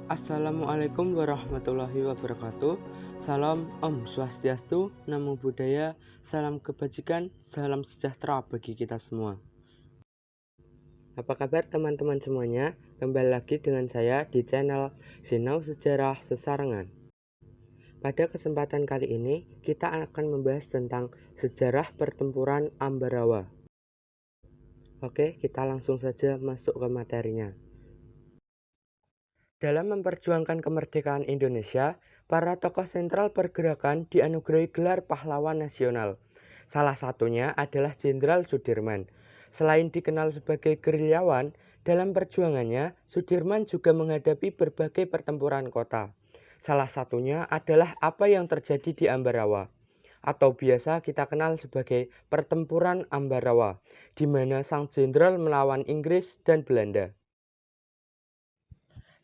Assalamualaikum warahmatullahi wabarakatuh. Salam Om Swastiastu, Namo Buddhaya, salam kebajikan, salam sejahtera bagi kita semua. Apa kabar teman-teman semuanya? Kembali lagi dengan saya di channel Sinau Sejarah Sesarengan. Pada kesempatan kali ini, kita akan membahas tentang sejarah pertempuran Ambarawa. Oke, kita langsung saja masuk ke materinya. Dalam memperjuangkan kemerdekaan Indonesia, para tokoh sentral pergerakan dianugerahi gelar pahlawan nasional. Salah satunya adalah Jenderal Sudirman. Selain dikenal sebagai gerilyawan, dalam perjuangannya, Sudirman juga menghadapi berbagai pertempuran kota. Salah satunya adalah apa yang terjadi di Ambarawa, atau biasa kita kenal sebagai Pertempuran Ambarawa, di mana sang jenderal melawan Inggris dan Belanda.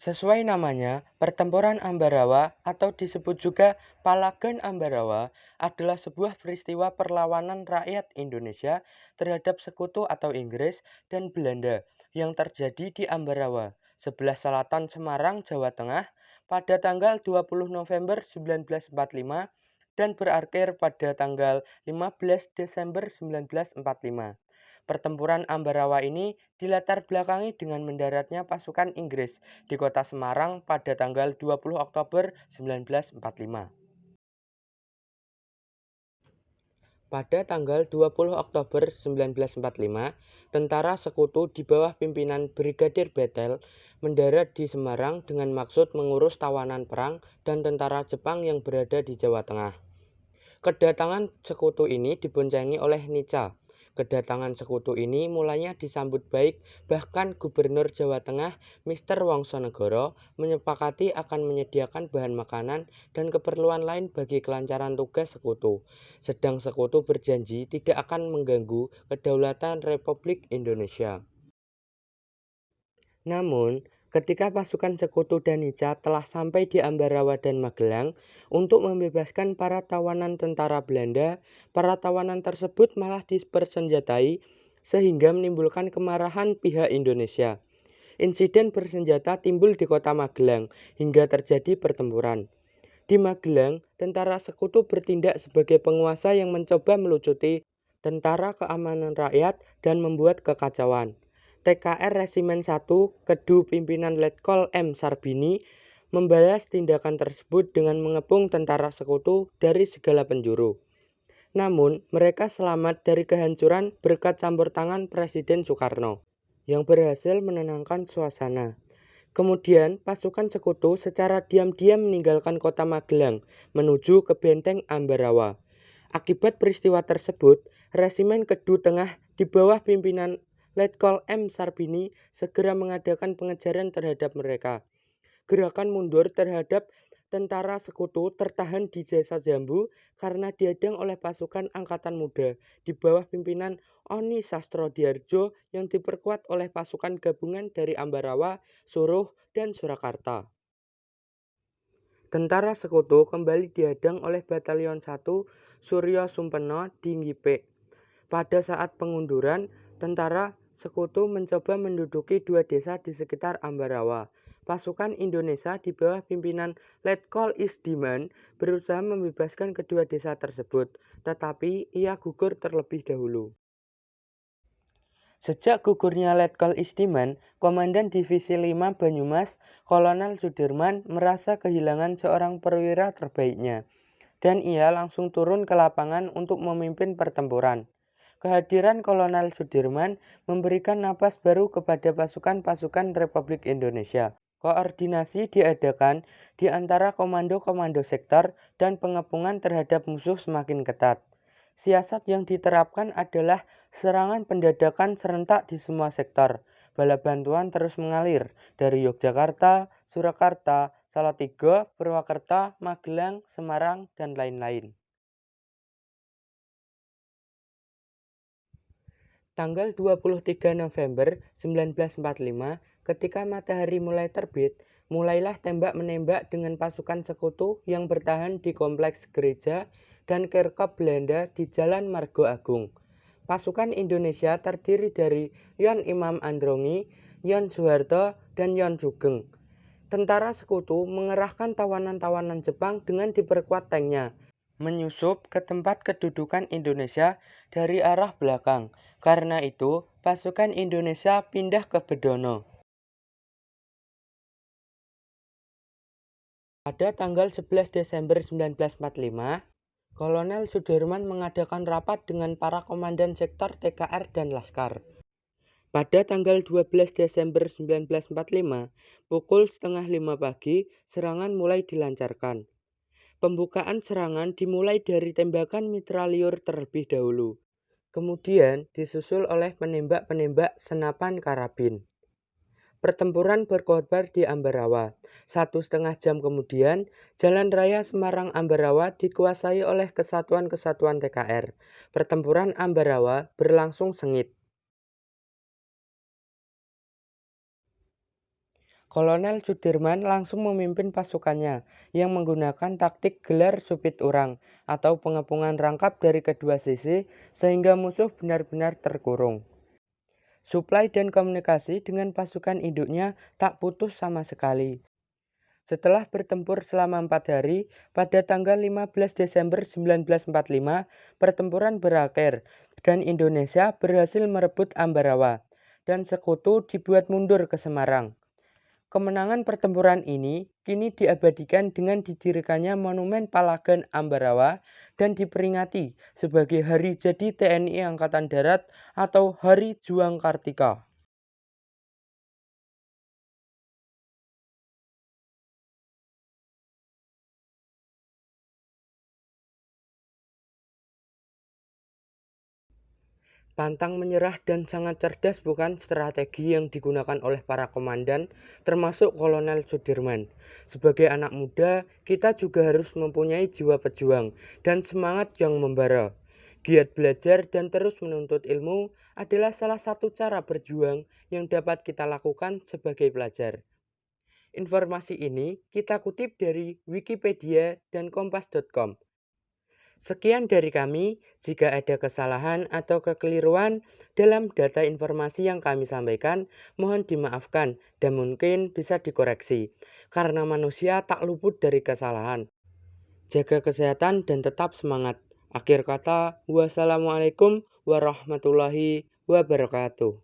Sesuai namanya, pertempuran Ambarawa atau disebut juga Palagan Ambarawa adalah sebuah peristiwa perlawanan rakyat Indonesia terhadap sekutu atau Inggris dan Belanda yang terjadi di Ambarawa, sebelah selatan Semarang, Jawa Tengah pada tanggal 20 November 1945 dan berakhir pada tanggal 15 Desember 1945. Pertempuran Ambarawa ini dilatar belakangi dengan mendaratnya pasukan Inggris di kota Semarang pada tanggal 20 Oktober 1945. Pada tanggal 20 Oktober 1945, tentara sekutu di bawah pimpinan Brigadir Bethel mendarat di Semarang dengan maksud mengurus tawanan perang dan tentara Jepang yang berada di Jawa Tengah. Kedatangan sekutu ini diboncengi oleh Nica. Kedatangan sekutu ini mulanya disambut baik, bahkan Gubernur Jawa Tengah, Mr. Wongsonegoro, menyepakati akan menyediakan bahan makanan dan keperluan lain bagi kelancaran tugas sekutu. Sedang sekutu berjanji tidak akan mengganggu kedaulatan Republik Indonesia. Namun, ketika pasukan sekutu dan Nica telah sampai di Ambarawa dan Magelang untuk membebaskan para tawanan tentara Belanda, para tawanan tersebut malah dipersenjatai sehingga menimbulkan kemarahan pihak Indonesia. Insiden bersenjata timbul di kota Magelang hingga terjadi pertempuran. Di Magelang, tentara sekutu bertindak sebagai penguasa yang mencoba melucuti tentara keamanan rakyat dan membuat kekacauan. TKR Resimen 1, Kedu pimpinan Letkol M. Sarbini, membalas tindakan tersebut dengan mengepung tentara sekutu dari segala penjuru. Namun, mereka selamat dari kehancuran berkat campur tangan Presiden Soekarno, yang berhasil menenangkan suasana. Kemudian, pasukan sekutu secara diam-diam meninggalkan kota Magelang menuju ke benteng Ambarawa. Akibat peristiwa tersebut, Resimen Kedu Tengah di bawah pimpinan Letkol M. Sarbini segera mengadakan pengejaran terhadap mereka. Gerakan mundur terhadap tentara sekutu tertahan di Desa Jambu karena dihadang oleh pasukan angkatan muda di bawah pimpinan Oni Sastrodiyardjo yang diperkuat oleh pasukan gabungan dari Ambarawa, Suruh, dan Surakarta. Tentara sekutu kembali dihadang oleh Batalion 1 Suryo Sumpeno di Ngipik. Pada saat pengunduran, tentara sekutu mencoba menduduki dua desa di sekitar Ambarawa. Pasukan Indonesia di bawah pimpinan Letkol Isdiman berusaha membebaskan kedua desa tersebut, tetapi ia gugur terlebih dahulu. Sejak gugurnya Letkol Isdiman, Komandan Divisi 5 Banyumas, Kolonel Sudirman merasa kehilangan seorang perwira terbaiknya, dan ia langsung turun ke lapangan untuk memimpin pertempuran. Kehadiran Kolonel Sudirman memberikan napas baru kepada pasukan-pasukan Republik Indonesia. Koordinasi diadakan di antara komando-komando sektor dan pengepungan terhadap musuh semakin ketat. Siasat yang diterapkan adalah serangan pendadakan serentak di semua sektor. Bala bantuan terus mengalir dari Yogyakarta, Surakarta, Salatiga, Purwakarta, Magelang, Semarang, dan lain-lain. Tanggal 23 November 1945, ketika matahari mulai terbit, mulailah tembak-menembak dengan pasukan sekutu yang bertahan di kompleks gereja dan kirkop Belanda di Jalan Margo Agung. Pasukan Indonesia terdiri dari Yon Imam Androngi, Yon Soeharto, dan Yon Sugeng. Tentara sekutu mengerahkan tawanan-tawanan Jepang dengan diperkuat tanknya, menyusup ke tempat kedudukan Indonesia dari arah belakang. Karena itu, pasukan Indonesia pindah ke Bedono. Pada tanggal 11 Desember 1945, Kolonel Sudirman mengadakan rapat dengan para komandan sektor TKR dan Laskar. Pada tanggal 12 Desember 1945, pukul setengah 5 pagi, serangan mulai dilancarkan. Pembukaan serangan dimulai dari tembakan mitraliur terlebih dahulu, kemudian disusul oleh penembak-penembak senapan karabin. Pertempuran berkorban di Ambarawa. 1,5 jam kemudian, Jalan Raya Semarang-Ambarawa dikuasai oleh kesatuan-kesatuan TKR. Pertempuran Ambarawa berlangsung sengit. Kolonel Sudirman langsung memimpin pasukannya yang menggunakan taktik gelar supit urang atau pengepungan rangkap dari kedua sisi sehingga musuh benar-benar terkurung. Suplai dan komunikasi dengan pasukan induknya tak putus sama sekali. Setelah bertempur selama 4 hari, pada tanggal 15 Desember 1945, pertempuran berakhir dan Indonesia berhasil merebut Ambarawa dan sekutu dibuat mundur ke Semarang. Kemenangan pertempuran ini kini diabadikan dengan didirikannya Monumen Palagan Ambarawa dan diperingati sebagai Hari Jadi TNI Angkatan Darat atau Hari Juang Kartika. Pantang menyerah dan sangat cerdas bukan strategi yang digunakan oleh para komandan, termasuk Kolonel Sudirman. Sebagai anak muda, kita juga harus mempunyai jiwa pejuang dan semangat yang membara. Giat belajar dan terus menuntut ilmu adalah salah satu cara berjuang yang dapat kita lakukan sebagai pelajar. Informasi ini kita kutip dari Wikipedia dan kompas.com. Sekian dari kami, jika ada kesalahan atau kekeliruan dalam data informasi yang kami sampaikan, mohon dimaafkan dan mungkin bisa dikoreksi, karena manusia tak luput dari kesalahan. Jaga kesehatan dan tetap semangat. Akhir kata, wassalamualaikum warahmatullahi wabarakatuh.